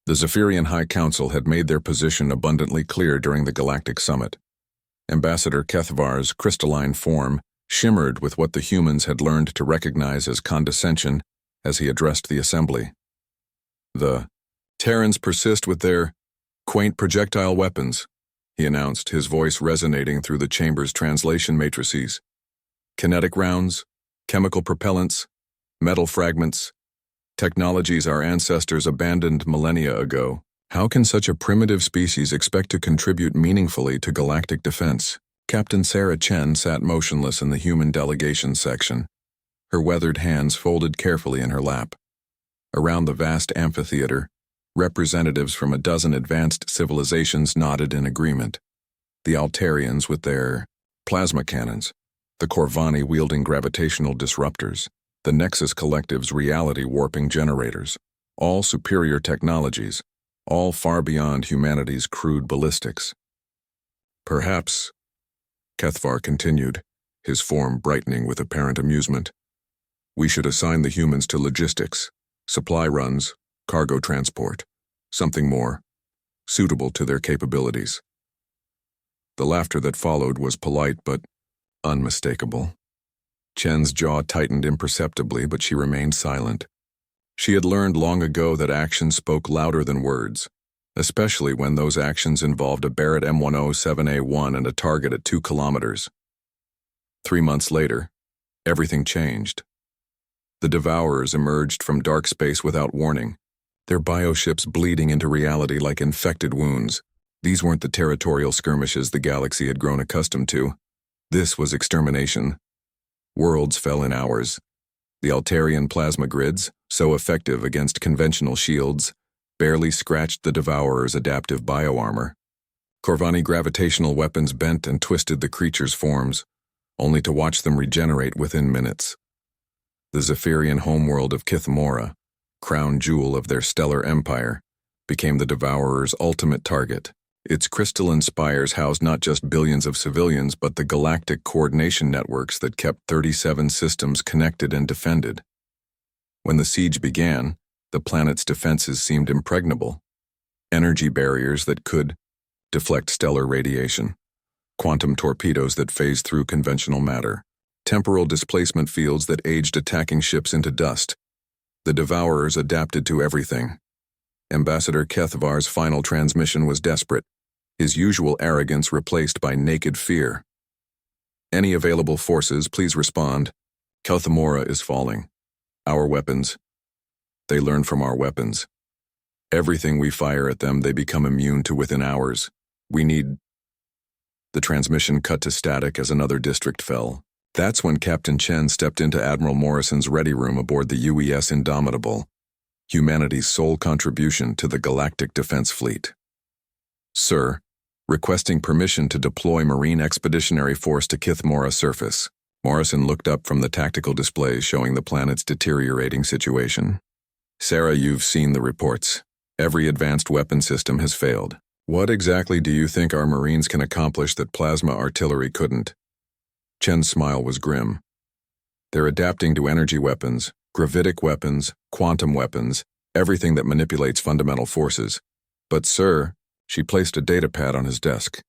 The Zephyrian High Council had made their position abundantly clear during the Galactic Summit. Ambassador Kethvar's crystalline form shimmered with what the humans had learned to recognize as condescension as he addressed the assembly. The Terrans persist with their quaint projectile weapons, he announced, his voice resonating through the chamber's translation matrices. Kinetic rounds, chemical propellants, metal fragments, technologies our ancestors abandoned millennia ago. How can such a primitive species expect to contribute meaningfully to galactic defense? Captain Sarah Chen sat motionless in the human delegation section, her weathered hands folded carefully in her lap. Around the vast amphitheater, representatives from a dozen advanced civilizations nodded in agreement. The Altarians with their plasma cannons, the Corvani wielding gravitational disruptors, the Nexus Collective's reality-warping generators, all superior technologies, all far beyond humanity's crude ballistics. Perhaps, Kethvar continued, his form brightening with apparent amusement, we should assign the humans to logistics, supply runs, cargo transport, something more, suitable to their capabilities. The laughter that followed was polite but unmistakable. Chen's jaw tightened imperceptibly, but she remained silent. She had learned long ago that actions spoke louder than words, especially when those actions involved a Barrett M107A1 and a target at 2 kilometers. 3 months later, everything changed. The Devourers emerged from dark space without warning, their bioships bleeding into reality like infected wounds. These weren't the territorial skirmishes the galaxy had grown accustomed to. This was extermination. Worlds fell in hours. The Altarian plasma grids, so effective against conventional shields, barely scratched the Devourer's adaptive bioarmor. Corvani gravitational weapons bent and twisted the creatures' forms, only to watch them regenerate within minutes. The Zephyrian homeworld of Kithmora, crown jewel of their stellar empire, became the Devourer's ultimate target. Its crystalline spires housed not just billions of civilians but the galactic coordination networks that kept 37 systems connected and defended. When the siege began, the planet's defenses seemed impregnable. Energy barriers that could deflect stellar radiation, quantum torpedoes that phased through conventional matter, temporal displacement fields that aged attacking ships into dust. The Devourers adapted to everything. Ambassador Kethvar's final transmission was desperate, his usual arrogance replaced by naked fear. Any available forces, please respond. Kithmora is falling. Our weapons. They learn from our weapons. Everything we fire at them, they become immune to within hours. We need... The transmission cut to static as another district fell. That's when Captain Chen stepped into Admiral Morrison's ready room aboard the UES Indomitable, humanity's sole contribution to the Galactic Defense Fleet. Sir, requesting permission to deploy Marine Expeditionary Force to Kithmora surface. Morrison looked up from the tactical displays showing the planet's deteriorating situation. Sarah, you've seen the reports. Every advanced weapon system has failed. What exactly do you think our Marines can accomplish that plasma artillery couldn't? Chen's smile was grim. They're adapting to energy weapons, gravitic weapons, quantum weapons, everything that manipulates fundamental forces. But sir, she placed a datapad on his desk.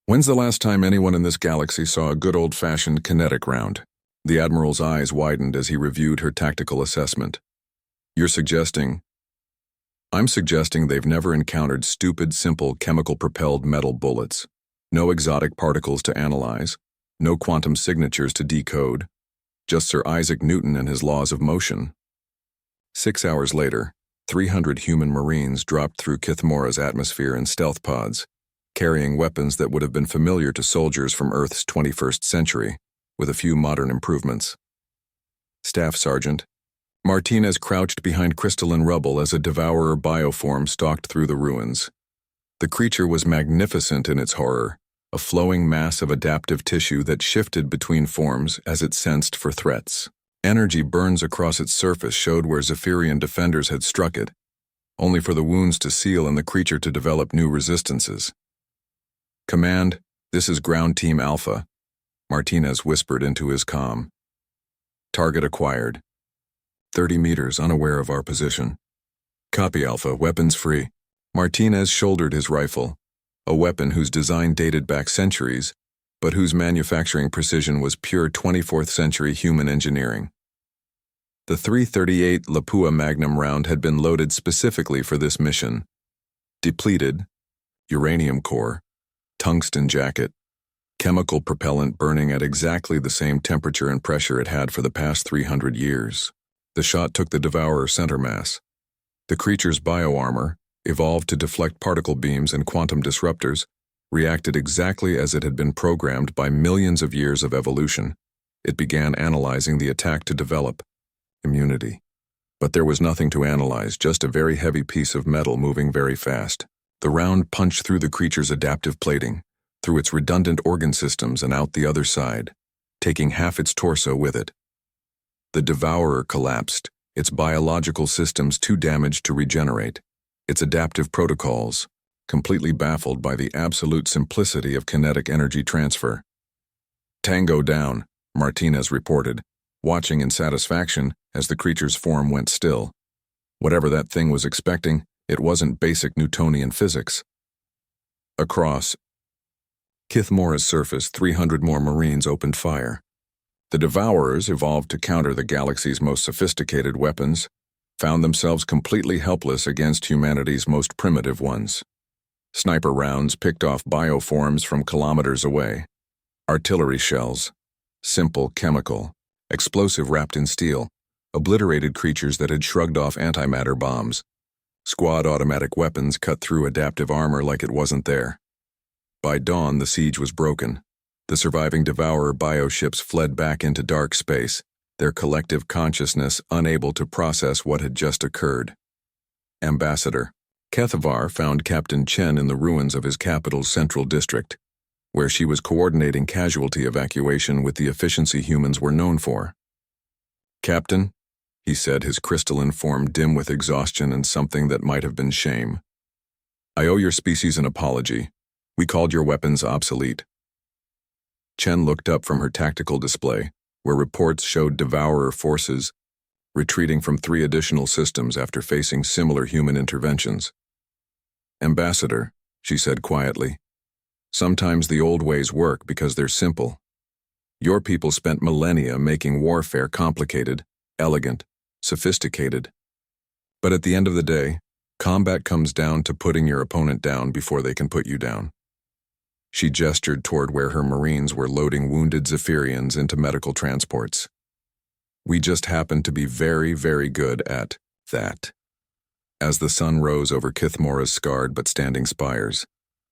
When's the last time anyone in this galaxy saw a good old-fashioned kinetic round? The Admiral's eyes widened as he reviewed her tactical assessment. You're suggesting... I'm suggesting they've never encountered stupid, simple, chemical-propelled metal bullets. No exotic particles to analyze. No quantum signatures to decode. Just Sir Isaac Newton and his laws of motion. 6 hours later, 300 human Marines dropped through Kithmora's atmosphere in stealth pods, carrying weapons that would have been familiar to soldiers from Earth's 21st century, with a few modern improvements. Staff Sergeant Martinez crouched behind crystalline rubble as a Devourer bioform stalked through the ruins. The creature was magnificent in its horror, a flowing mass of adaptive tissue that shifted between forms as it sensed for threats. Energy burns across its surface showed where Zephyrian defenders had struck it, only for the wounds to seal and the creature to develop new resistances. Command, this is Ground Team Alpha, Martinez whispered into his comm. Target acquired. 30 meters, unaware of our position. Copy, Alpha, weapons free. Martinez shouldered his rifle, a weapon whose design dated back centuries, but whose manufacturing precision was pure 24th century human engineering. The .338 Lapua Magnum round had been loaded specifically for this mission. Depleted, uranium core, tungsten jacket, chemical propellant burning at exactly the same temperature and pressure it had for the past 300 years. The shot took the Devourer center mass. The creature's bioarmor, evolved to deflect particle beams and quantum disruptors, reacted exactly as it had been programmed by millions of years of evolution. It began analyzing the attack to develop immunity. But there was nothing to analyze, just a very heavy piece of metal moving very fast. The round punched through the creature's adaptive plating, through its redundant organ systems and out the other side, taking half its torso with it. The Devourer collapsed, its biological systems too damaged to regenerate, its adaptive protocols completely baffled by the absolute simplicity of kinetic energy transfer. "Tango down," Martinez reported, watching in satisfaction as the creature's form went still. Whatever that thing was expecting, it wasn't basic Newtonian physics. Across Kithmora's surface, 300 more Marines opened fire. The Devourers, evolved to counter the galaxy's most sophisticated weapons, found themselves completely helpless against humanity's most primitive ones. Sniper rounds picked off bioforms from kilometers away. Artillery shells, simple chemical, explosive wrapped in steel, obliterated creatures that had shrugged off antimatter bombs. Squad automatic weapons cut through adaptive armor like it wasn't there. By dawn, the siege was broken. The surviving Devourer bioships fled back into dark space, their collective consciousness unable to process what had just occurred. Ambassador Kethavar found Captain Chen in the ruins of his capital's central district, where she was coordinating casualty evacuation with the efficiency humans were known for. "Captain," he said, his crystalline form dim with exhaustion and something that might have been shame, "I owe your species an apology. We called your weapons obsolete." Chen looked up from her tactical display, where reports showed Devourer forces retreating from 3 additional systems after facing similar human interventions. "Ambassador," she said quietly, "sometimes the old ways work because they're simple. Your people spent millennia making warfare complicated, elegant, sophisticated. But at the end of the day, combat comes down to putting your opponent down before they can put you down." She gestured toward where her Marines were loading wounded Zephyrians into medical transports. "We just happen to be very, very good at that." As the sun rose over Kithmora's scarred but standing spires,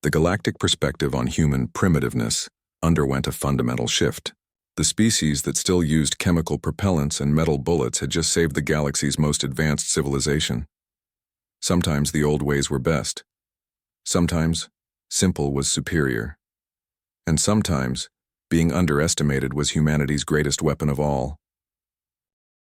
the galactic perspective on human primitiveness underwent a fundamental shift. The species that still used chemical propellants and metal bullets had just saved the galaxy's most advanced civilization. Sometimes the old ways were best. Sometimes simple was superior. And sometimes being underestimated was humanity's greatest weapon of all.